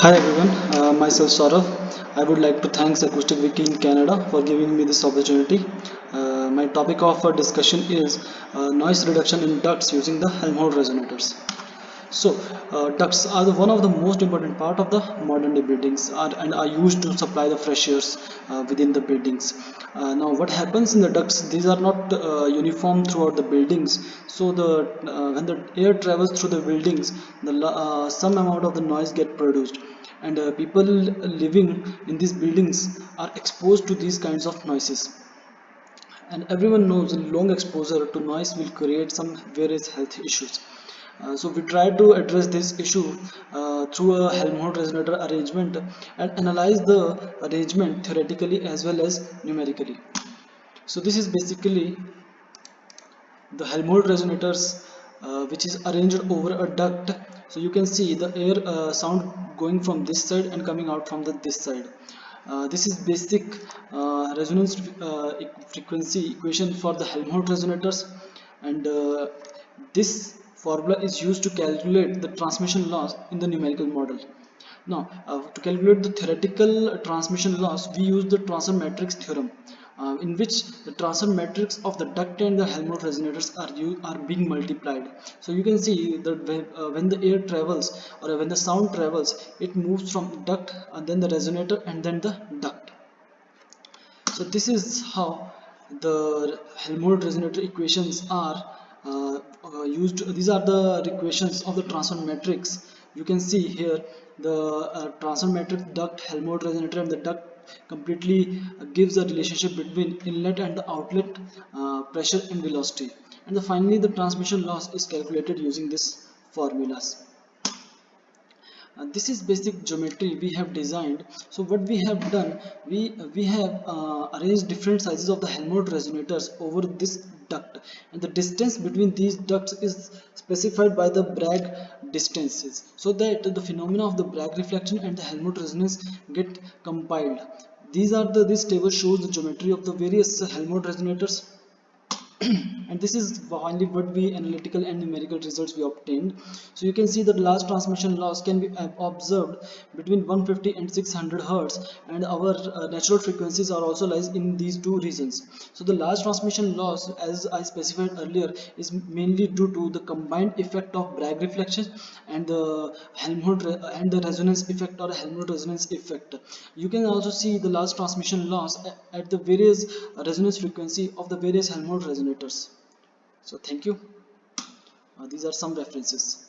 Hi everyone, myself Saurav. I would like to thank Acoustic Wiki in Canada for giving me this opportunity. My topic of discussion is noise reduction in ducts using the Helmholtz resonators. So, ducts are one of the most important part of the modern day buildings and are used to supply the fresh airs within the buildings. Now, what happens in the ducts? These are not uniform throughout the buildings. So, when the air travels through the buildings, some amount of the noise get produced, and people living in these buildings are exposed to these kinds of noises, and everyone knows a long exposure to noise will create some various health issues. So we try to address this issue through a Helmholtz resonator arrangement and analyze the arrangement theoretically as well as numerically. So this is basically the Helmholtz resonators, which is arranged over a duct. So you can see the air sound going from this side and coming out from this side. This is basic resonance frequency equation for the Helmholtz resonators, and this formula is used to calculate the transmission loss in the numerical model. Now, to calculate the theoretical transmission loss, we use the transfer matrix theorem, in which the transfer matrix of the duct and the Helmholtz resonators are being multiplied. So you can see that when the air travels, or when the sound travels, it moves from duct and then the resonator and then the duct. So this is how the Helmholtz resonator equations are used. These are the equations of the transfer matrix. You can see here the transfer matrix duct, Helmholtz resonator, and the duct completely gives a relationship between inlet and the outlet pressure and velocity. And finally, the transmission loss is calculated using these formulas. This is basic geometry we have designed. So what we have done, we have arranged different sizes of the Helmholtz resonators over this duct, and the distance between these ducts is specified by the Bragg distances, so that the phenomena of the Bragg reflection and the Helmholtz resonance get compiled. This table shows the geometry of the various Helmholtz resonators, and this is finally what we analytical and numerical results we obtained. So you can see that large transmission loss can be observed between 150 and 600 hertz, and our natural frequencies are also lies in these two regions. So the large transmission loss, as I specified earlier, is mainly due to the combined effect of Bragg reflection and the and the resonance effect or Helmholtz resonance effect. You can also see the large transmission loss at the various resonance frequency of the various Helmholtz resonators. So thank you. These are some references.